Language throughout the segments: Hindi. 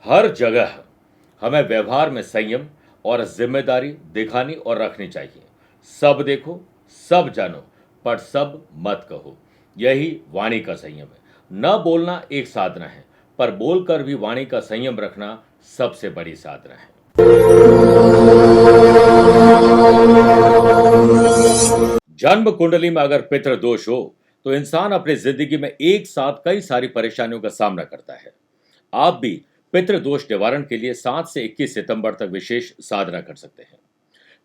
हर जगह हमें व्यवहार में संयम और जिम्मेदारी दिखानी और रखनी चाहिए। सब देखो, सब जानो, पर सब मत कहो। यही वाणी का संयम है। न बोलना एक साधना है, पर बोलकर भी वाणी का संयम रखना सबसे बड़ी साधना है। जन्म कुंडली में अगर पितृ दोष हो तो इंसान अपनी जिंदगी में एक साथ कई सारी परेशानियों का सामना करता है। आप भी पितृ दोष निवारण के लिए 7 से 21 सितंबर तक विशेष साधना कर सकते हैं।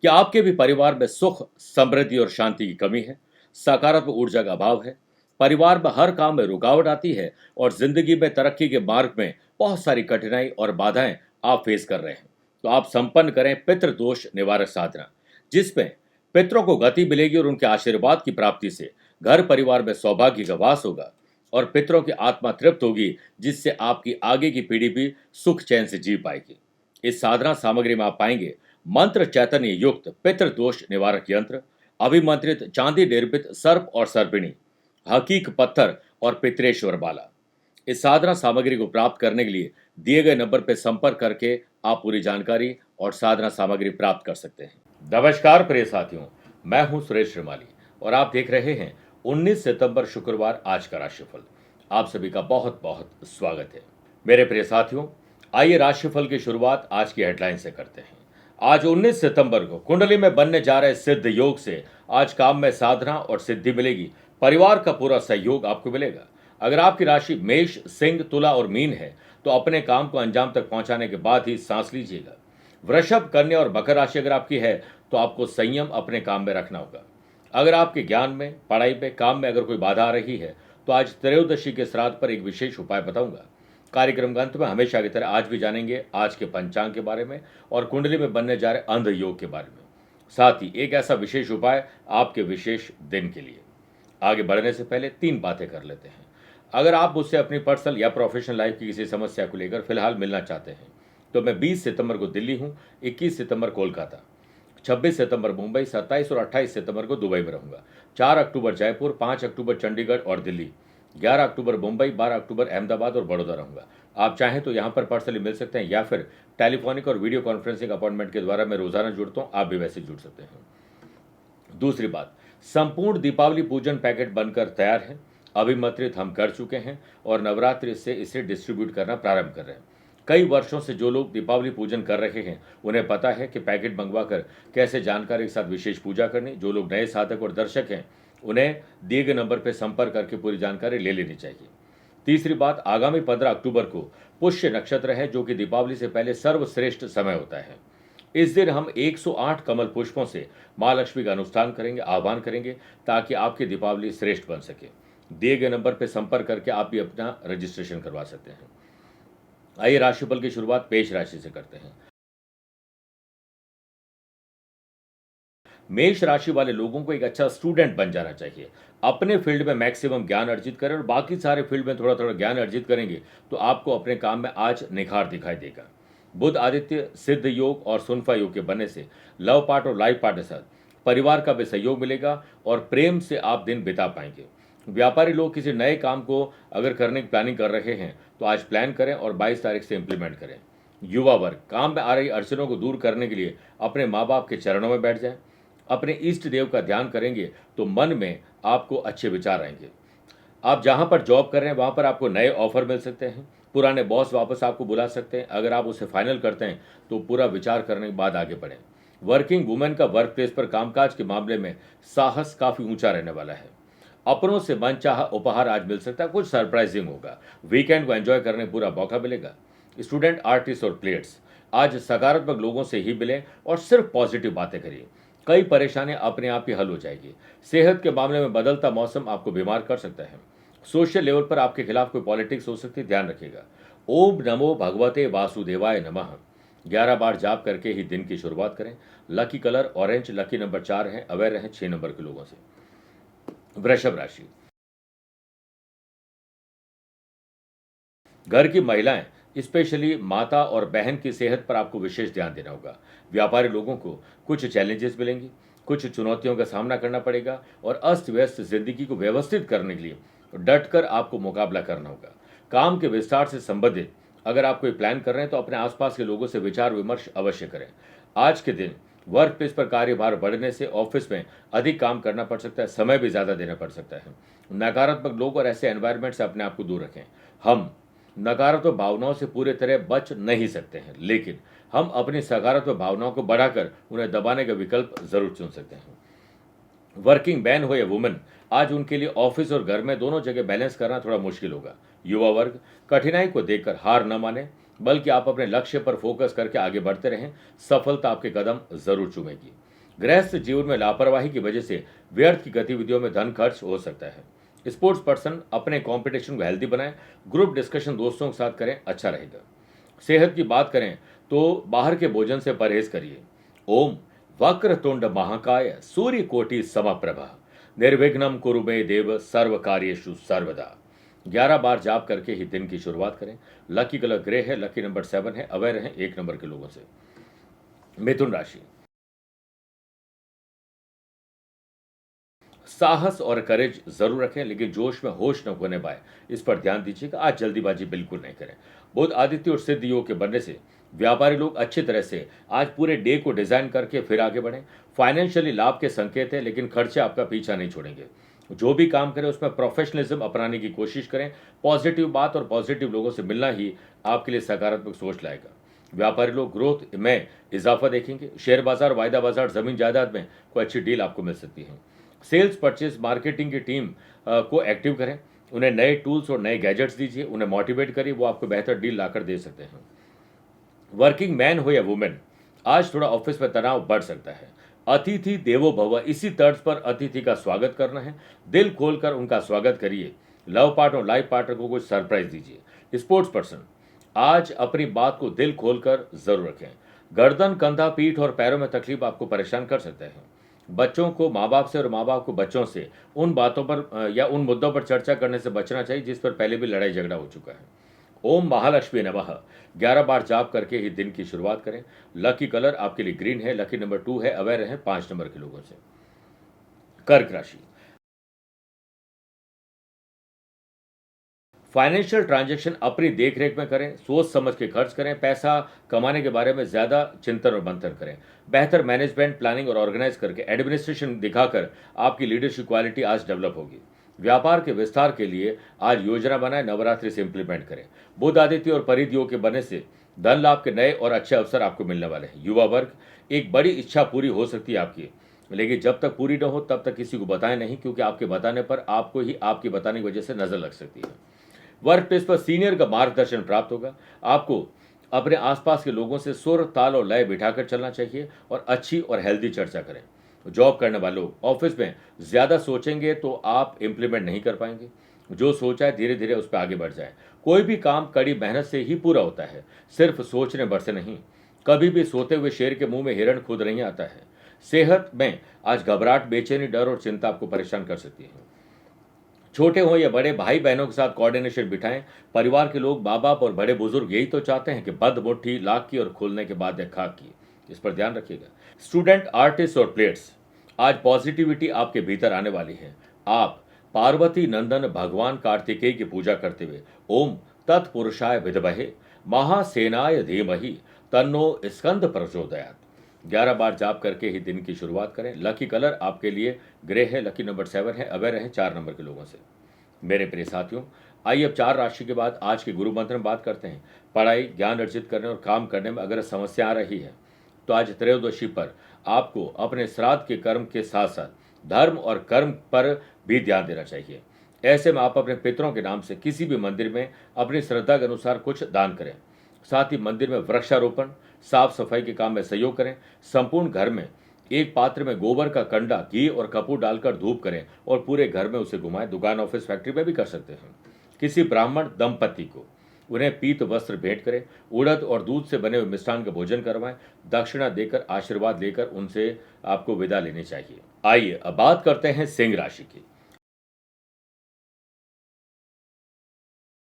क्या आपके भी परिवार में सुख, समृद्धि और शांति की कमी है? सकारात्मक ऊर्जा का अभाव है? परिवार में हर काम में रुकावट आती है और जिंदगी में तरक्की के मार्ग में बहुत सारी कठिनाई और बाधाएं आप फेस कर रहे हैं, तो आप संपन्न करें पितृ दोष निवारक साधना, जिसमें पितरों को गति मिलेगी और उनके आशीर्वाद की प्राप्ति से घर परिवार में सौभाग्य का वास होगा और पितरों की आत्मा तृप्त होगी, जिससे आपकी आगे की पीढ़ी भी सुख चैन से जी पाएगी। इस साधना सामग्री में आप पाएंगे मंत्र चैतन्य युक्त पितृ दोष निवारक यंत्र, अभिमंत्रित चांदी निर्मित सर्प और सर्पिणी, हकीक पत्थर और पितरेश्वर बाला। इस साधना सामग्री को प्राप्त करने के लिए दिए गए नंबर पर संपर्क करके आप पूरी जानकारी और साधना सामग्री प्राप्त कर सकते हैं। नमस्कार प्रिय साथियों, मैं हूं सुरेश श्रीमाली और आप देख रहे हैं 19 सितंबर शुक्रवार आज का राशिफल। आप सभी का बहुत बहुत स्वागत है। मेरे प्रिय साथियों, आइए राशिफल की शुरुआत आज की हेडलाइन से करते हैं। आज 19 सितंबर को कुंडली में बनने जा रहे सिद्ध योग से आज काम में साधना और सिद्धि मिलेगी। परिवार का पूरा सहयोग आपको मिलेगा। अगर आपकी राशि मेष, सिंह, तुला और मीन है तो अपने काम को अंजाम तक पहुंचाने के बाद ही सांस लीजिएगा। वृषभ, कन्या और मकर राशि अगर आपकी है तो आपको संयम अपने काम में रखना होगा। अगर आपके ज्ञान में, पढ़ाई में, काम में अगर कोई बाधा आ रही है तो आज त्रयोदशी के श्राद्ध पर एक विशेष उपाय बताऊंगा। कार्यक्रम के अंत में हमेशा की तरह आज भी जानेंगे आज के पंचांग के बारे में और कुंडली में बनने जा रहे अंध योग के बारे में, साथ ही एक ऐसा विशेष उपाय आपके विशेष दिन के लिए। आगे बढ़ने से पहले 3 बातें कर लेते हैं। अगर आप मुझसे अपनी पर्सनल या प्रोफेशनल लाइफ की किसी समस्या को लेकर फिलहाल मिलना चाहते हैं तो मैं 20 सितंबर को दिल्ली हूं, 21 सितंबर कोलकाता, 26 सितंबर मुंबई, 27 और 28 सितंबर को दुबई में रहूंगा। 4 अक्टूबर जयपुर, 5 अक्टूबर चंडीगढ़ और दिल्ली, 11 अक्टूबर मुंबई, 12 अक्टूबर अहमदाबाद और बड़ौदा रहूंगा। आप चाहें तो यहां पर पर्सनली मिल सकते हैं या फिर टेलीफोनिक और वीडियो कॉन्फ्रेंसिंग अपॉइंटमेंट के द्वारा मैं रोजाना जुड़ता हूं, आप भी वैसे जुड़ सकते हैं। दूसरी बात, संपूर्ण दीपावली पूजन पैकेट बनकर तैयार है। अभिमंत्रित हम कर चुके हैं और नवरात्रि से इसे डिस्ट्रीब्यूट करना प्रारंभ कर रहे हैं। कई वर्षों से जो लोग दीपावली पूजन कर रहे हैं उन्हें पता है कि पैकेट मंगवाकर कैसे जानकारी के साथ विशेष पूजा करनी। जो लोग नए साधक और दर्शक हैं उन्हें दिए गए नंबर पर संपर्क करके पूरी जानकारी ले लेनी चाहिए। तीसरी बात, आगामी 15 अक्टूबर को पुष्य नक्षत्र है, जो कि दीपावली से पहले सर्वश्रेष्ठ समय होता है। इस दिन हम 108 कमल पुष्पों से माँ लक्ष्मी का अनुष्ठान करेंगे, आह्वान करेंगे, ताकि आपकी दीपावली श्रेष्ठ बन सके। दिए गए नंबर पर संपर्क करके आप भी अपना रजिस्ट्रेशन करवा सकते हैं। आइए राशिफल की शुरुआत मेष राशि से करते हैं। मेष राशि वाले लोगों को एक अच्छा स्टूडेंट बन जाना चाहिए। अपने फील्ड में मैक्सिमम ज्ञान अर्जित करें और बाकी सारे फील्ड में थोड़ा थोड़ा ज्ञान अर्जित करेंगे तो आपको अपने काम में आज निखार दिखाई देगा। बुध आदित्य सिद्ध योग और सुनफा योग के बनने से लव पार्ट और लाइफ पार्ट के साथ परिवार का भी सहयोग मिलेगा और प्रेम से आप दिन बिता पाएंगे। व्यापारी लोग किसी नए काम को अगर करने की प्लानिंग कर रहे हैं तो आज प्लान करें और 22 तारीख से इंप्लीमेंट करें। युवा वर्ग काम में आ रही अड़चनों को दूर करने के लिए अपने माँ बाप के चरणों में बैठ जाएं। अपने इष्ट देव का ध्यान करेंगे तो मन में आपको अच्छे विचार आएंगे। आप जहां पर जॉब कर रहे हैं वहां पर आपको नए ऑफर मिल सकते हैं। पुराने बॉस वापस आपको बुला सकते हैं। अगर आप उसे फाइनल करते हैं तो पूरा विचार करने के बाद आगे बढ़ें। वर्किंग वुमेन का वर्क प्लेस पर कामकाज के मामले में साहस काफी ऊंचा रहने वाला है। अपनों से मनचाहा उपहार आज मिल सकता है, कुछ सरप्राइजिंग होगा। वीकेंड को एंजॉय करने पूरा मौका मिलेगा। स्टूडेंट, आर्टिस्ट और प्लेयर्स आज सकारात्मक लोगों से ही मिलें और सिर्फ पॉजिटिव बातें करिए। कई परेशानियां अपने आप ही हल हो जाएगी। सेहत के मामले में बदलता मौसम आपको बीमार कर सकता है। सोशल लेवल पर आपके खिलाफ कोई पॉलिटिक्स हो सकती है, ध्यान रखिएगा। ओम नमो भगवते वासुदेवाय नमः 11 बार जाप करके ही दिन की शुरुआत करें। Lucky colour orange, lucky number 4 है। अवेयर रहें 6 नंबर के लोगों से। वृषभ राशि, घर की महिलाएं स्पेशली माता और बहन की सेहत पर आपको विशेष ध्यान देना होगा। व्यापारी लोगों को कुछ चैलेंजेस मिलेंगी, कुछ चुनौतियों का सामना करना पड़ेगा और अस्त व्यस्त जिंदगी को व्यवस्थित करने के लिए डटकर आपको मुकाबला करना होगा। काम के विस्तार से संबंधित अगर आप कोई प्लान कर रहे हैं तो अपने आसपास के लोगों से विचार विमर्श अवश्य करें। आज के दिन वर्क प्लेस पर कार्यभार बढ़ने से ऑफिस में अधिक काम करना पड़ सकता है, समय भी ज़्यादा देना पड़ सकता है। नकारात्मक लोग और ऐसे एनवायरनमेंट से अपने आप को दूर रखें। हम नकारात्मक भावनाओं से पूरी तरह बच नहीं सकते हैं, लेकिन हम अपनी सकारात्मक भावनाओं को बढ़ाकर उन्हें दबाने का विकल्प जरूर चुन सकते हैं। वर्किंग मैन हो या वुमेन, आज उनके लिए ऑफिस और घर में दोनों जगह बैलेंस करना थोड़ा मुश्किल होगा। युवा वर्ग, कठिनाई को देखकर हार न माने, बल्कि आप अपने लक्ष्य पर फोकस करके आगे बढ़ते रहें। सफलता आपके कदम जरूर चूमेगी। गृहस्थ जीवन में लापरवाही की वजह से व्यर्थ की गतिविधियों में धन खर्च हो सकता है। स्पोर्ट्स पर्सन अपने कंपटीशन को हेल्दी बनाएं, ग्रुप डिस्कशन दोस्तों के साथ करें, अच्छा रहेगा। सेहत की बात करें तो बाहर के भोजन से परहेज करिए। ओम वक्रतुंड महाकाय सूर्यकोटि समप्रभा निर्विघ्नं कुरु मे देव सर्व कार्येषु सर्वदा। 11 बार जाप करके ही दिन की शुरुआत करें। लकी कलर ग्रे है, लकी नंबर 7 है। अवेयर हैं 1 नंबर के लोगों से। मिथुन राशि, साहस और करेज जरूर रखें, लेकिन जोश में होश न खोने पाए, इस पर ध्यान दीजिएगा। आज जल्दीबाजी बिल्कुल नहीं करें। बुध आदित्य और सिद्ध योग के बनने से व्यापारी लोग अच्छी तरह से आज पूरे डे को डिजाइन करके फिर आगे बढ़ें। फाइनेंशियली लाभ के संकेत है, लेकिन खर्चे आपका पीछा नहीं छोड़ेंगे। जो भी काम करें उसमें प्रोफेशनलिज्म अपनाने की कोशिश करें। पॉजिटिव बात और पॉजिटिव लोगों से मिलना ही आपके लिए सकारात्मक सोच लाएगा। व्यापारी लोग ग्रोथ में इजाफा देखेंगे। शेयर बाजार, वायदा बाजार, जमीन जायदाद में कोई अच्छी डील आपको मिल सकती है। सेल्स, परचेज, मार्केटिंग की टीम को एक्टिव करें। उन्हें नए टूल्स और नए गैजेट्स दीजिए, उन्हें मोटिवेट करिए, वो आपको बेहतर डील लाकर दे सकते हैं। वर्किंग मैन हो या वुमेन, आज थोड़ा ऑफिस में तनाव बढ़ सकता है। अतिथि देवो भव, इसी तर्ज पर अतिथि का स्वागत करना है। दिल खोलकर उनका स्वागत करिए। लव पार्टनर और लाइफ पार्टनर को कुछ सरप्राइज दीजिए। स्पोर्ट्स पर्सन, आज अपनी बात को दिल खोलकर जरूर रखें। गर्दन, कंधा, पीठ और पैरों में तकलीफ आपको परेशान कर सकते हैं। बच्चों को माँ बाप से और माँ बाप को बच्चों से उन बातों पर या उन मुद्दों पर चर्चा करने से बचना चाहिए जिस पर पहले भी लड़ाई झगड़ा हो चुका है। ओम महालक्ष्मी नमः 11 बार जाप करके ही दिन की शुरुआत करें। लकी कलर आपके लिए ग्रीन है, लकी नंबर 2 है। अवेयर हैं 5 नंबर के लोगों से। कर्क राशि, फाइनेंशियल ट्रांजैक्शन अपनी देखरेख में करें। सोच समझ के खर्च करें। पैसा कमाने के बारे में ज्यादा चिंतन और मंथन करें। बेहतर मैनेजमेंट, प्लानिंग और ऑर्गेनाइज करके एडमिनिस्ट्रेशन दिखाकर आपकी लीडरशिप क्वालिटी आज डेवलप होगी। व्यापार के विस्तार के लिए आज योजना बनाएं, नवरात्रि से इंप्लीमेंट करें। बुध आदित्य और परिध योग के बनने से धन लाभ के नए और अच्छे अवसर आपको मिलने वाले हैं। युवा वर्ग, एक बड़ी इच्छा पूरी हो सकती है आपकी, लेकिन जब तक पूरी न हो तब तक किसी को बताएं नहीं, क्योंकि आपके बताने पर आपको ही आपकी बताने की वजह से नजर लग सकती है। वर्क प्लेस पर सीनियर का मार्गदर्शन प्राप्त होगा। आपको अपने आसपास के लोगों से सुर, ताल और लय बिठाकर चलना चाहिए और अच्छी और हेल्दी चर्चा करें। जॉब करने वाले लोग ऑफिस में ज्यादा सोचेंगे तो आप इंप्लीमेंट नहीं कर पाएंगे। जो सोचा है धीरे धीरे उस पर आगे बढ़ जाए। कोई भी काम कड़ी मेहनत से ही पूरा होता है, सिर्फ सोचने भर से नहीं। कभी भी सोते हुए शेर के मुंह में हिरण खुद नहीं आता है। सेहत में आज घबराहट, बेचैनी, डर और चिंता आपको परेशान कर सकती है। छोटे हो या बड़े, भाई बहनों के साथ कोऑर्डिनेशन बिठाएं। परिवार के लोग, माँ बाप और बड़े बुजुर्ग यही तो चाहते हैं कि बद मुट्ठी लाख की और खोलने के बाद खाक की। इस पर ध्यान रखिएगा। स्टूडेंट, आर्टिस्ट और प्लेयर्स, आज पॉजिटिविटी आपके भीतर आने वाली है। आप पार्वती नंदन भगवान कार्तिकेय की पूजा करते हुए ओम तत्पुरुषाय विद्महे महासेनाय धीमहि तन्नो स्कंद प्रचोदयात 11 बार जाप करके ही दिन की शुरुआत करें। लकी कलर आपके लिए ग्रे है, लकी नंबर 7 है। अवेयर हैं 4 नंबर के लोगों से। मेरे प्रिय साथियों, आइए अब 4 राशि के बाद आज के गुरु मंत्र में बात करते हैं। पढ़ाई, ज्ञान अर्जित करने और काम करने में अगर समस्या आ रही है तो आज त्रयोदशी पर आपको अपने श्राद्ध के कर्म के साथ साथ धर्म और कर्म पर भी ध्यान देना चाहिए। ऐसे में आप अपने पितरों के नाम से किसी भी मंदिर में अपनी श्रद्धा के अनुसार कुछ दान करें। साथ ही मंदिर में वृक्षारोपण, साफ सफाई के काम में सहयोग करें। संपूर्ण घर में एक पात्र में गोबर का कंडा, घी और कपूर डालकर धूप करें और पूरे घर में उसे घुमाएं। दुकान, ऑफिस, फैक्ट्री में भी कर सकते हैं। किसी ब्राह्मण दंपति को उन्हें पीत वस्त्र भेंट करें। उड़द और दूध से बने हुए मिष्ठान का भोजन करवाएं। दक्षिणा देकर आशीर्वाद लेकर उनसे आपको विदा लेनी चाहिए। आइए अब बात करते हैं सिंह राशि की।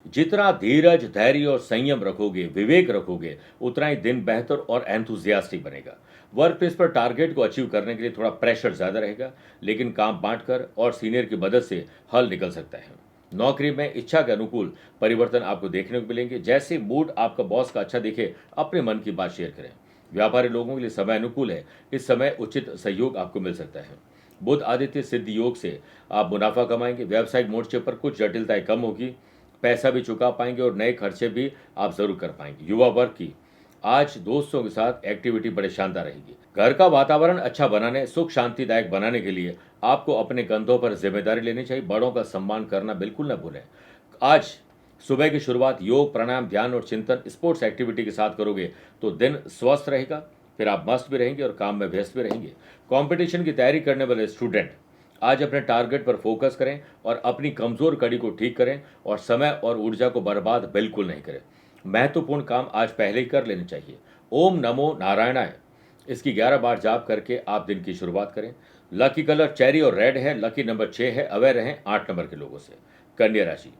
जितना धीरज, धैर्य और संयम रखोगे, विवेक रखोगे, उतना ही दिन बेहतर और एंथुजियास्टिक बनेगा। वर्क प्लेस पर टारगेट को अचीव करने के लिए थोड़ा प्रेशर ज्यादा रहेगा, लेकिन काम बांटकर और सीनियर की मदद से हल निकल सकता है। नौकरी में इच्छा के अनुकूल परिवर्तन आपको देखने को मिलेंगे। जैसे मूड आपका बॉस का अच्छा दिखे, अपने मन की बात शेयर करें। व्यापारी लोगों के लिए समय अनुकूल है, इस समय उचित सहयोग आपको मिल सकता है। बुध आदित्य सिद्ध योग से आप मुनाफा कमाएंगे। व्यावसायिक मोर्चे पर कुछ जटिलताएं कम होगी, पैसा भी चुका पाएंगे और नए खर्चे भी आप जरूर कर पाएंगे। युवा वर्ग की आज दोस्तों के साथ एक्टिविटी बड़े शानदार रहेगी। घर का वातावरण अच्छा बनाने, सुख शांतिदायक बनाने के लिए आपको अपने कंधों पर जिम्मेदारी लेनी चाहिए। बड़ों का सम्मान करना बिल्कुल न भूलें। आज सुबह की शुरुआत योग, प्राणायाम, ध्यान और चिंतन, स्पोर्ट्स एक्टिविटी के साथ करोगे तो दिन स्वस्थ रहेगा। फिर आप मस्त भी रहेंगे और काम में व्यस्त भी रहेंगे। कंपटीशन की तैयारी करने वाले स्टूडेंट आज अपने टारगेट पर फोकस करें और अपनी कमजोर कड़ी को ठीक करें और समय और ऊर्जा को बर्बाद बिल्कुल नहीं करें। महत्वपूर्ण काम आज पहले ही कर लेने चाहिए। ओम नमो नारायणाय इसकी 11 बार जाप करके आप दिन की शुरुआत करें। लकी कलर चेरी और रेड है। लकी नंबर 6 है। अवेयर रहें 8 नंबर के लोगों से। कन्या राशि,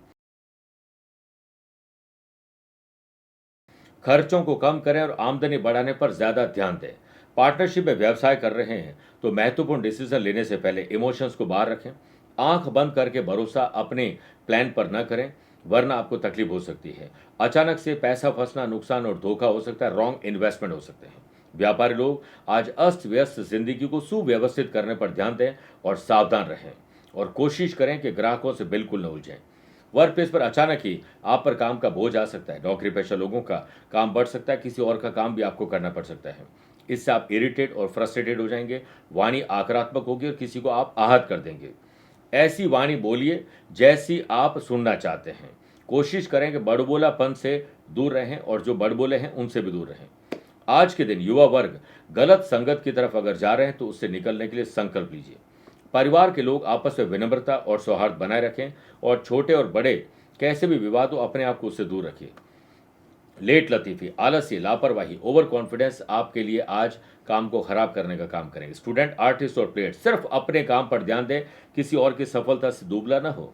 खर्चों को कम करें और आमदनी बढ़ाने पर ज्यादा ध्यान दें। पार्टनरशिप में व्यवसाय कर रहे हैं तो महत्वपूर्ण डिसीजन लेने से पहले इमोशंस को बाहर रखें। आंख बंद करके भरोसा अपने प्लान पर न करें, वरना आपको तकलीफ हो सकती है। अचानक से पैसा फंसना, नुकसान और धोखा हो सकता है। रॉन्ग इन्वेस्टमेंट हो सकते हैं। व्यापारी लोग आज अस्त व्यस्त जिंदगी को सुव्यवस्थित करने पर ध्यान दें और सावधान रहें और कोशिश करें कि ग्राहकों से बिल्कुल न उलझें। वर्क प्लेस पर अचानक ही आप पर काम का बोझ आ सकता है। नौकरी पेशा लोगों का काम बढ़ सकता है। किसी और का काम भी आपको करना पड़ सकता है। इससे आप इरिटेट और फ्रस्ट्रेटेड हो जाएंगे। वाणी आक्रामक होगी और किसी को आप आहत कर देंगे। ऐसी वाणी बोलिए जैसी आप सुनना चाहते हैं। कोशिश करें कि बड़बोलापन से दूर रहें और जो बड़बोले हैं उनसे भी दूर रहें। आज के दिन युवा वर्ग गलत संगत की तरफ अगर जा रहे हैं तो उससे निकलने के लिए संकल्प लीजिए। परिवार के लोग आपस में विनम्रता और सौहार्द बनाए रखें और छोटे और बड़े कैसे भी विवाद हो, अपने आप को उससे दूर रखिए। लेट लतीफी, आलस्य, लापरवाही, ओवर कॉन्फिडेंस आपके लिए आज काम को खराब करने का काम करेंगे। स्टूडेंट, आर्टिस्ट और प्लेयर सिर्फ अपने काम पर ध्यान दें, किसी और की सफलता से दुबला ना हो।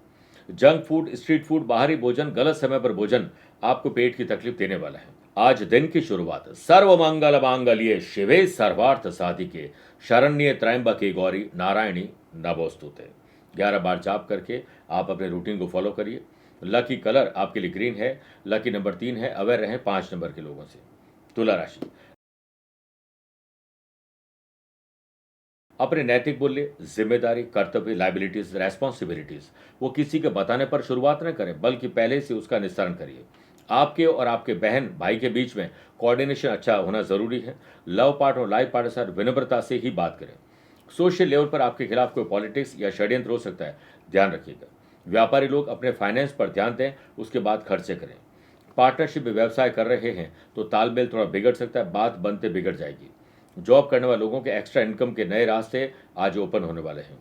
जंक फूड, स्ट्रीट फूड, बाहरी भोजन, गलत समय पर भोजन आपको पेट की तकलीफ देने वाला है। आज दिन की शुरुआत सर्व मंगल मांगल्ये शिवे सर्वार्थ साधिके शरण्ये त्र्यंबके गौरी नारायणी नमोस्तुते। 11 बार जाप करके आप अपने रूटीन को फॉलो करिए। लकी कलर आपके लिए ग्रीन है। लकी नंबर 3 है। अवेयर रहें 5 नंबर के लोगों से। तुला राशि, अपने नैतिक मूल्य, जिम्मेदारी, कर्तव्य, लाइबिलिटीज, रेस्पॉन्सिबिलिटीज वो किसी के बताने पर शुरुआत न करें, बल्कि पहले से उसका निस्तारण करिए। आपके और आपके बहन भाई के बीच में कोऑर्डिनेशन अच्छा होना जरूरी है। लव पार्ट और लाइफ पार्ट के साथ विनम्रता से ही बात करें। सोशल लेवल पर आपके खिलाफ कोई पॉलिटिक्स या षड्यंत्र हो सकता है, ध्यान रखिएगा। व्यापारी लोग अपने फाइनेंस पर ध्यान दें, उसके बाद खर्चे करें। पार्टनरशिप में व्यवसाय कर रहे हैं तो तालमेल थोड़ा बिगड़ सकता है, बात बनते बिगड़ जाएगी। जॉब करने वाले लोगों के एक्स्ट्रा इनकम के नए रास्ते आज ओपन होने वाले हैं।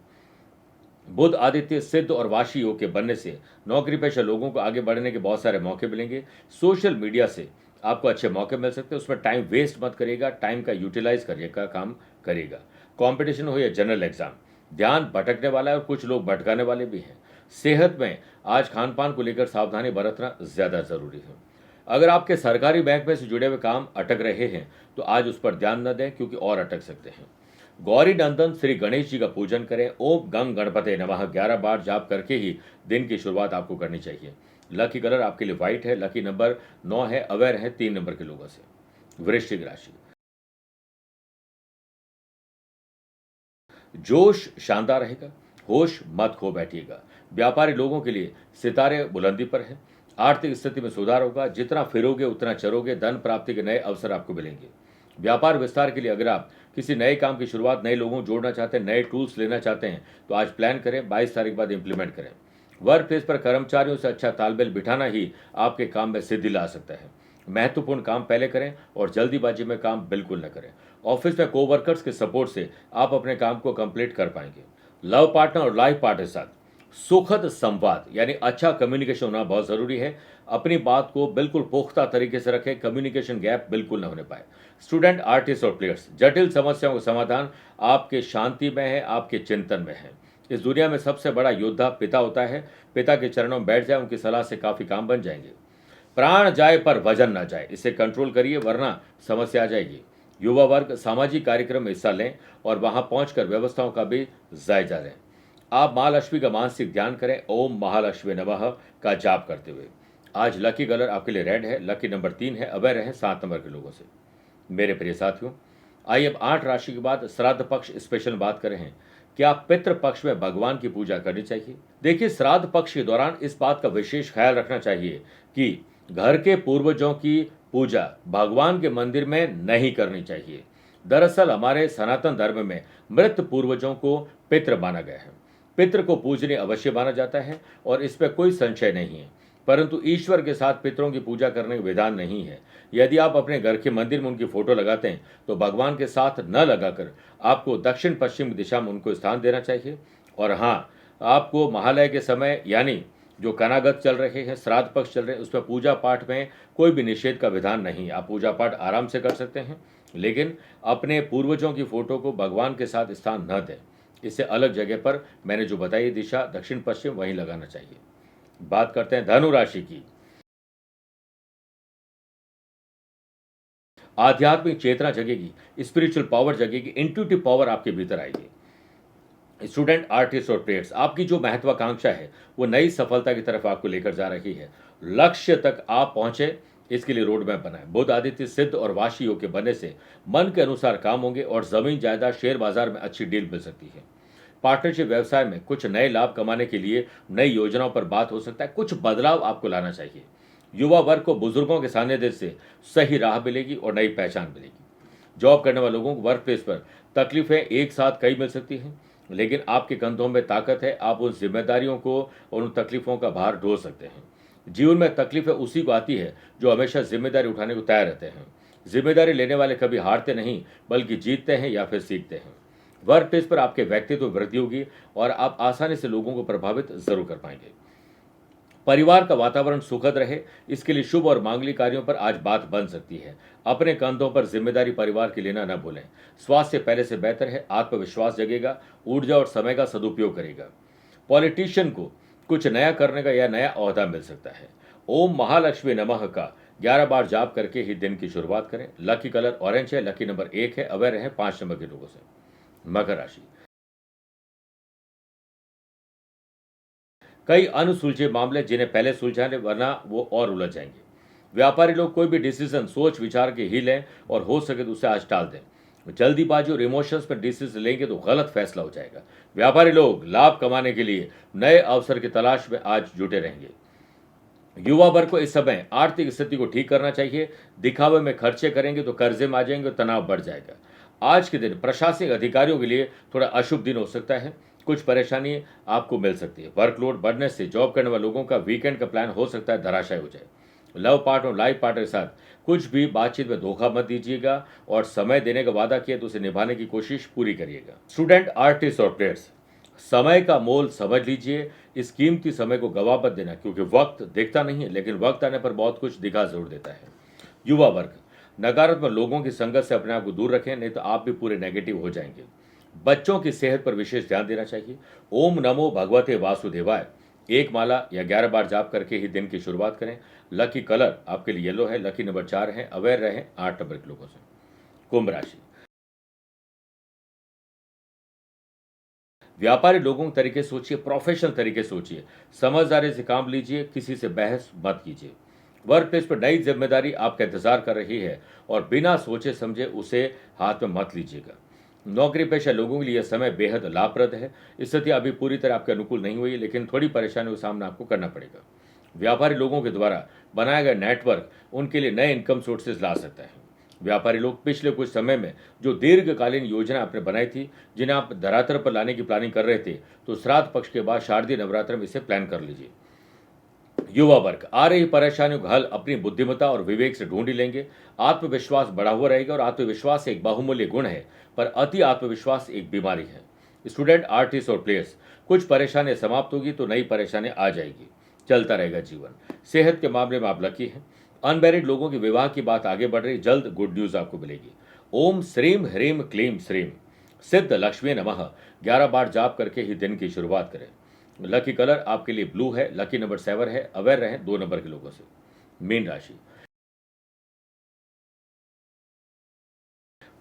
बुध आदित्य सिद्ध और वाशी योग के बनने से नौकरी पेशा लोगों को आगे बढ़ने के बहुत सारे मौके मिलेंगे। सोशल मीडिया से आपको अच्छे मौके मिल सकते हैं, उसमें टाइम वेस्ट मत करिएगा, टाइम का यूटिलाइज करिएगा, काम करिएगा। कंपटीशन हो या जनरल एग्जाम, ध्यान भटकने वाला है और कुछ लोग भटकाने वाले भी हैं। सेहत में आज खान पान को लेकर सावधानी बरतना ज्यादा जरूरी है। अगर आपके सरकारी बैंक में से जुड़े हुए काम अटक रहे हैं तो आज उस पर ध्यान न दें, क्योंकि और अटक सकते हैं। गौरी नंदन श्री गणेश जी का पूजन करें। ओम गंग गणपते नमः 11 बार जाप करके ही दिन की शुरुआत आपको करनी चाहिए। लकी कलर आपके लिए व्हाइट है। लकी नंबर 9 है। अवेयर है 3 नंबर के लोगों से। वृश्चिक राशि, जोश शानदार रहेगा, होश मत खो बैठिएगा। व्यापारी लोगों के लिए सितारे बुलंदी पर है। आर्थिक स्थिति में सुधार होगा। जितना फिरोगे उतना चरोगे। धन प्राप्ति के नए अवसर आपको मिलेंगे। व्यापार विस्तार के लिए अगर आप किसी नए काम की शुरुआत, नए लोगों को जोड़ना चाहते हैं, नए टूल्स लेना चाहते हैं तो आज प्लान करें, 22 तारीख बाद इंप्लीमेंट करें। वर्क प्लेस पर कर्मचारियों से अच्छा तालमेल बिठाना ही आपके काम में सिद्धि ला सकता है। महत्वपूर्ण काम पहले करें और जल्दीबाजी में काम बिल्कुल न करें। ऑफिस में कोवर्कर्स के सपोर्ट से आप अपने काम को कंप्लीट कर पाएंगे। लव पार्टनर और लाइफ पार्टनर के साथ सुखद संवाद यानी अच्छा कम्युनिकेशन होना बहुत जरूरी है। अपनी बात को बिल्कुल पुख्ता तरीके से रखें, कम्युनिकेशन गैप बिल्कुल न होने पाए। स्टूडेंट, आर्टिस्ट और प्लेयर्स, जटिल समस्याओं का समाधान आपके शांति में है, आपके चिंतन में है। इस दुनिया में सबसे बड़ा योद्धा पिता होता है। पिता के चरणों में बैठ जाए, उनकी सलाह से काफी काम बन जाएंगे। प्राण जाए पर वजन ना जाए, इसे कंट्रोल करिए वरना समस्या आ जाएगी। युवा वर्ग सामाजिक कार्यक्रम में हिस्सा लें और वहां पहुंचकर व्यवस्थाओं का भी जायजा लें। आप महालक्ष्मी का मानसिक ध्यान करें ओम महालक्ष्मी नमः का जाप करते हुए। आज लकी कलर आपके लिए रेड है, लकी नंबर 3 है, अवेयर रहें 7 नंबर के लोगों से। मेरे प्रिय साथियों, आइए अब 8 राशि के बाद श्राद्ध पक्ष स्पेशल बात करें हैं। क्या पितृ पक्ष में भगवान की पूजा करनी चाहिए? देखिए, श्राद्ध पक्ष के दौरान इस बात का विशेष ख्याल रखना चाहिए कि घर के पूर्वजों की पूजा भगवान के मंदिर में नहीं करनी चाहिए। दरअसल हमारे सनातन धर्म में मृत पूर्वजों को पितृ माना गया है। पितृ को पूजनीय अवश्य माना जाता है और इस पर कोई संशय नहीं है, परंतु ईश्वर के साथ पितरों की पूजा करने का विधान नहीं है। यदि आप अपने घर के मंदिर में उनकी फोटो लगाते हैं तो भगवान के साथ न लगाकर आपको दक्षिण पश्चिम दिशा में उनको स्थान देना चाहिए। और हाँ, आपको महालय के समय यानी जो कनागत चल रहे हैं, श्राद्ध पक्ष चल रहे हैं, उसमें पूजा पाठ में कोई भी निषेध का विधान नहीं। आप पूजा पाठ आराम से कर सकते हैं, लेकिन अपने पूर्वजों की फोटो को भगवान के साथ स्थान न दें। इससे अलग जगह पर मैंने जो बताई दिशा दक्षिण पश्चिम वहीं लगाना चाहिए। बात करते हैं धनु राशि की। आध्यात्मिक चेतना जगेगी, स्पिरिचुअल पावर जगेगी, इंट्यूटिव पावर आपके भीतर आएगी। स्टूडेंट, आर्टिस्ट और प्लेयर्स, आपकी जो महत्वाकांक्षा है वो नई सफलता की तरफ आपको लेकर जा रही है। लक्ष्य तक आप पहुंचे, इसके लिए रोड मैप बनाए। बुध आदित्य सिद्ध और वाशी योग के बनने से मन के अनुसार काम होंगे और जमीन जायदाद शेयर बाजार में अच्छी डील मिल सकती है। पार्टनरशिप व्यवसाय में कुछ नए लाभ कमाने के लिए नई योजनाओं पर बात हो सकता है। कुछ बदलाव आपको लाना चाहिए। युवा वर्ग को बुजुर्गों के सानिध्य से सही राह मिलेगी और नई पहचान मिलेगी। जॉब करने वाले लोगों को वर्क प्लेस पर तकलीफें एक साथ कई मिल सकती हैं, लेकिन आपके कंधों में ताकत है। आप उन जिम्मेदारियों को और उन तकलीफों का भार ढो सकते हैं। जीवन में तकलीफें उसी को आती है जो हमेशा जिम्मेदारी उठाने को तैयार रहते हैं। जिम्मेदारी लेने वाले कभी हारते नहीं, बल्कि जीतते हैं या फिर सीखते हैं। वर्क प्लेस पर आपके व्यक्तित्व में वृद्धि होगी और आप आसानी से लोगों को प्रभावित जरूर कर पाएंगे। परिवार का वातावरण सुखद रहे, इसके लिए शुभ और मांगलिक कार्यों पर आज बात बन सकती है। अपने कंधों पर जिम्मेदारी परिवार की लेना न भूलें। स्वास्थ्य पहले से बेहतर है, आत्मविश्वास जगेगा, ऊर्जा और समय का सदुपयोग करेगा। पॉलिटिशियन को कुछ नया करने का या नया ओहदा मिल सकता है। ओम महालक्ष्मी नमः का 11 बार जाप करके ही दिन की शुरुआत करें। लकी कलर ऑरेंज है, लकी नंबर 1 है, अवेयर है 5 नंबर के लोगों से। मकर राशि, कई अनसुलझे मामले जिन्हें पहले सुलझाने, वरना वो और उलझ जाएंगे। व्यापारी लोग कोई भी डिसीजन सोच विचार के ही लें और हो सके तो उसे आज टाल दें। जल्दीबाजी और इमोशंस पर डिसीजन लेंगे तो गलत फैसला हो जाएगा। व्यापारी लोग लाभ कमाने के लिए नए अवसर की तलाश में आज जुटे रहेंगे। युवा वर्ग को इस समय आर्थिक स्थिति को ठीक करना चाहिए। दिखावे में खर्चे करेंगे तो कर्जे में आ जाएंगे और तनाव बढ़ जाएगा। आज के दिन प्रशासनिक अधिकारियों के लिए थोड़ा अशुभ दिन हो सकता है। कुछ परेशानी आपको मिल सकती है। वर्कलोड बढ़ने से जॉब करने वाले लोगों का वीकेंड का प्लान हो सकता है धराशायी हो जाए। लव पार्टनर और लाइफ पार्टनर के साथ कुछ भी बातचीत में धोखा मत दीजिएगा और समय देने का वादा किया तो उसे निभाने की कोशिश पूरी करिएगा। स्टूडेंट, आर्टिस्ट और प्लेयर्स, समय का मोल समझ लीजिए। इस कीमती समय को गवा मत देना, क्योंकि वक्त देखता नहीं है, लेकिन वक्त आने पर बहुत कुछ दिखा जरूर देता है। युवा वर्ग, नकारात्मक लोगों की संगत से अपने आप को दूर रखें, नहीं तो आप भी पूरे नेगेटिव हो जाएंगे। बच्चों की सेहत पर विशेष ध्यान देना चाहिए। ओम नमो भगवते वासुदेवाय एक माला या 11 बार जाप करके ही दिन की शुरुआत करें। लकी कलर आपके लिए येलो है, लकी नंबर 4 है, अवेयर रहें 8 नंबर के लोगों से। कुंभ राशि, व्यापारी लोगों के तरीके सोचिए, प्रोफेशनल तरीके सोचिए, समझदारी से काम लीजिए, किसी से बहस मत कीजिए। वर्क प्लेस पर नई जिम्मेदारी आपका इंतजार कर रही है और बिना सोचे समझे उसे हाथ में मत लीजिएगा। नौकरी पेशा लोगों के लिए यह समय बेहद लाभप्रद है। स्थिति अभी पूरी तरह आपके अनुकूल नहीं हुई, लेकिन थोड़ी परेशानियों का सामना आपको करना पड़ेगा। व्यापारी लोगों के द्वारा बनाया गया नेटवर्क उनके लिए नए इनकम सोर्सेज ला सकता है। व्यापारी लोग पिछले कुछ समय में जो दीर्घकालीन योजना आपने बनाई थी, जिन्हें आप धरातल पर लाने की प्लानिंग कर रहे थे, तो श्राद्ध पक्ष के बाद शारदीय नवरात्र में इसे प्लान कर लीजिए। युवा वर्ग, आ रही परेशानियों का हल अपनी बुद्धिमत्ता और विवेक से ढूंढ ही लेंगे। आत्मविश्वास बढ़ा हुआ रहेगा और आत्मविश्वास एक बहुमूल्य गुण है, पर अति आत्मविश्वास एक बीमारी है। स्टूडेंट, आर्टिस्ट और प्लेयर्स, कुछ परेशानियां समाप्त होगी तो नई परेशानियां आ जाएगी। चलता रहेगा जीवन। सेहत के मामले में आप लकी हैं। अनमैरिड लोगों की विवाह की बात आगे बढ़ रही, जल्द गुड न्यूज आपको मिलेगी। ओम श्रीम ह्रीम क्लीम श्रीम सिद्ध लक्ष्मी नमः 11 बार जाप करके ही दिन की शुरुआत करें। लकी कलर आपके लिए ब्लू है, लकी नंबर 7 है, अवेयर रहें 2 नंबर के लोगों से। मीन राशि,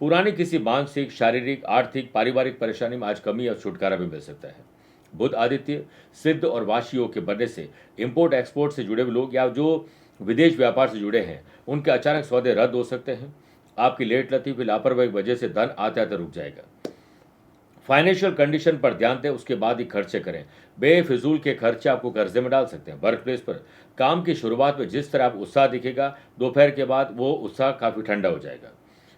पुरानी किसी मानसिक, शारीरिक, आर्थिक, पारिवारिक परेशानी में आज कमी या छुटकारा भी मिल सकता है। बुध आदित्य सिद्ध और वाशी योग के बनने से इंपोर्ट एक्सपोर्ट से जुड़े हुए लोग या जो विदेश व्यापार से जुड़े हैं उनके अचानक सौदे रद्द हो सकते हैं। आपकी लेट लतीफ़ी लापरवाही की वजह से धन आते आते रुक जाएगा। फाइनेंशियल कंडीशन पर ध्यान दें, उसके बाद ही खर्चे करें। बेफिजूल के खर्चे आपको कर्जे में डाल सकते हैं। वर्क प्लेस पर काम की शुरुआत में जिस तरह आप उत्साह दिखेगा, दोपहर के बाद वो उत्साह काफ़ी ठंडा हो जाएगा।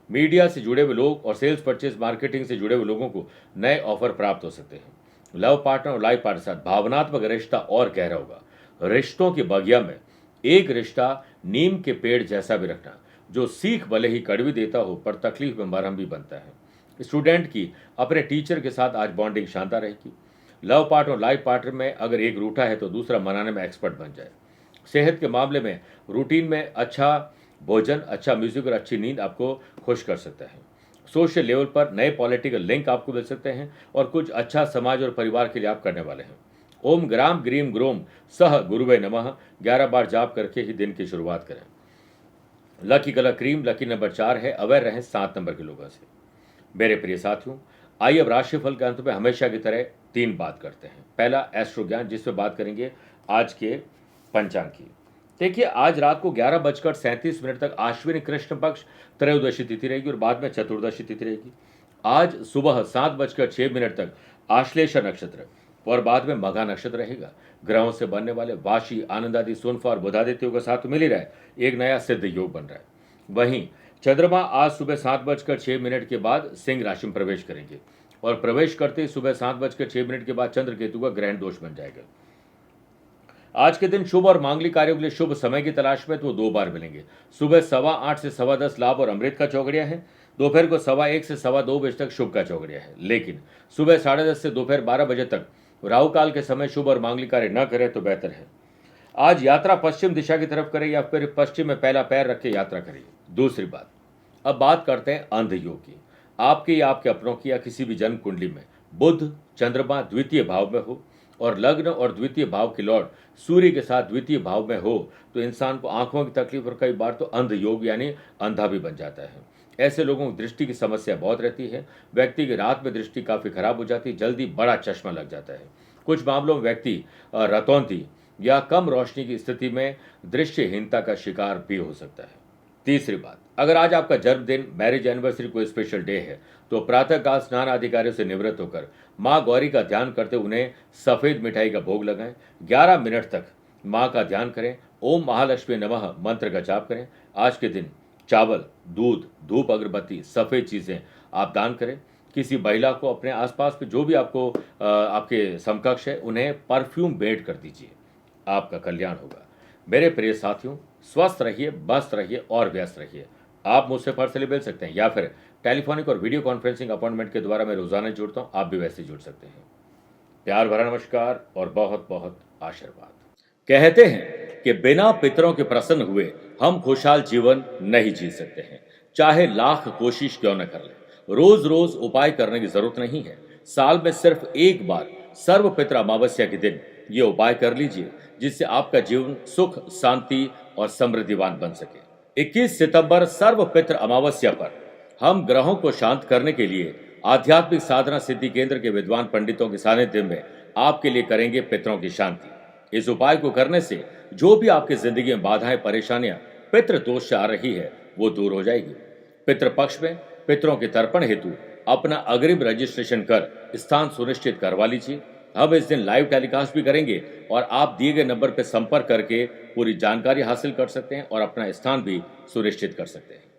मीडिया से जुड़े हुए लोग और सेल्स परचेज मार्केटिंग से जुड़े हुए लोगों को नए ऑफर प्राप्त हो सकते हैं। लव पार्टनर और लाइफ पार्टनर के साथ भावनात्मक रिश्ता और गहरा होगा। रिश्तों की बगिया में एक रिश्ता नीम के पेड़ जैसा भी रखना, जो सीख भले ही कड़वी देता हो पर तकलीफ में मरहम भी बनता है। स्टूडेंट की अपने टीचर के साथ आज बॉन्डिंग शानदार रहेगी। लव पार्टनर और लाइफ पार्टनर में अगर एक रूठा है तो दूसरा मनाने में एक्सपर्ट बन जाए। सेहत के मामले में रूटीन में अच्छा भोजन, अच्छा म्यूजिक और अच्छी नींद आपको खुश कर सकता है। सोशल लेवल पर नए पॉलिटिकल लिंक आपको मिल सकते हैं और कुछ अच्छा समाज और परिवार के लिए आप करने वाले हैं। ओम ग्राम ग्रीम ग्रोम सह गुरुवे नमः 11 बार जाप करके ही दिन की शुरुआत करें। Lucky colour cream, lucky number 4 है। अवेयर रहें 7 नंबर के लोगों से। मेरे प्रिय साथियों, आइए अब राशिफल के अंत में हमेशा की तरह 3 बात करते हैं। पहला एस्ट्रो ज्ञान, जिसमें बात करेंगे आज के पंचांग की। देखिए, आज रात को 11:37 तक आश्विन कृष्ण पक्ष त्रयोदशी तिथि रहेगी और बाद में चतुर्दशी तिथि रहेगी। आज सुबह 7:06 तक आश्लेषा नक्षत्र और बाद में मघा नक्षत्र रहेगा। ग्रहों से बनने वाले वाशी, आनंदादि, सोनफा और बुधादित्यों के साथ मिल ही रहा है, एक नया सिद्ध योग बन रहा है। वहीं चंद्रमा आज सुबह 7:06 के बाद सिंह राशि में प्रवेश करेंगे और प्रवेश करते ही सुबह 7:06 के बाद चंद्र केतु का ग्रहण दोष बन जाएगा। आज के दिन शुभ और मांगलिक कार्यों के लिए शुभ समय की तलाश में तो वो 2 बार मिलेंगे। सुबह 8:15 से 10:15 लाभ और अमृत का चौघड़िया है। दोपहर को 1:15 से 2:15 बजे तक शुभ का चौघड़िया है। लेकिन सुबह 10:30 से दोपहर 12 बजे तक राहु काल के समय शुभ और मांगलिक कार्य न करें तो बेहतर है। आज यात्रा पश्चिम दिशा की तरफ करें या फिर पश्चिम में पहला पैर रख के यात्रा करिए। दूसरी बात, अब बात करते हैं अंध योग की। आपके या आपके अपनों की या किसी भी जन्म कुंडली में बुध चंद्रमा द्वितीय भाव में हो और लग्न और द्वितीय भाव के लॉर्ड सूर्य के साथ द्वितीय भाव में हो तो इंसान को आंखों की तकलीफ और कई बार तो अंध योग यानी अंधा भी बन जाता है। ऐसे लोगों को दृष्टि की समस्या बहुत रहती है। व्यक्ति की रात में दृष्टि काफ़ी खराब हो जाती है, जल्दी बड़ा चश्मा लग जाता है। कुछ मामलों में व्यक्ति रतौंधी या कम रोशनी की स्थिति में दृष्टिहीनता का शिकार भी हो सकता है। तीसरी बात, अगर आज आपका जन्मदिन, मैरिज एनिवर्सरी कोई स्पेशल डे है तो प्रातःकाल स्नान आदि से निवृत्त होकर माँ गौरी का ध्यान करते उन्हें सफ़ेद मिठाई का भोग लगाएं। 11 मिनट तक माँ का ध्यान करें। ओम महालक्ष्मी नमः मंत्र का जाप करें। आज के दिन चावल, दूध, धूप, अगरबत्ती, सफ़ेद चीज़ें आप दान करें। किसी महिला को अपने आसपास में जो भी आपको आपके समकक्ष है उन्हें परफ्यूम भेंट कर दीजिए, आपका कल्याण होगा। मेरे प्रिय साथियों, स्वस्थ रहिए, मस्त रहिए और व्यस्त रहिए। आप मुझसे पर्सनली मिल सकते हैं या फिर टेलीफोनिक और वीडियो कॉन्फ्रेंसिंग अपॉइंटमेंट के द्वारा मैं रोजाना जुड़ता हूं, आप भी वैसे जुड़ सकते हैं। प्यार भरा नमस्कार और बहुत बहुत आशीर्वाद। कहते हैं कि बिना पितरों के प्रसन्न हुए हम खुशहाल जीवन नहीं जी सकते हैं, चाहे लाख कोशिश क्यों न कर लें। रोज रोज उपाय करने की जरूरत नहीं है। साल में सिर्फ एक बार सर्व पितृ अमावस्या के दिन ये उपाय कर लीजिए, जिससे आपका जीवन सुख, शांति और समृद्धिवान बन सके। 21 सितंबर सर्व पितृ अमावस्या पर हम ग्रहों को शांत करने के लिए आध्यात्मिक साधना सिद्धि केंद्र के विद्वान पंडितों के सानिध्य में आपके लिए करेंगे पितरों की शांति। इस उपाय को करने से जो भी आपकी जिंदगी में बाधाएं, परेशानियां पितृ दोष से आ रही है वो दूर हो जाएगी। पितृपक्ष में पितरों के तर्पण हेतु अपना अग्रिम रजिस्ट्रेशन कर स्थान सुनिश्चित करवा लीजिए। हम इस दिन लाइव टेलीकास्ट भी करेंगे और आप दिए गए नंबर पर संपर्क करके पूरी जानकारी हासिल कर सकते हैं और अपना स्थान भी सुनिश्चित कर सकते हैं।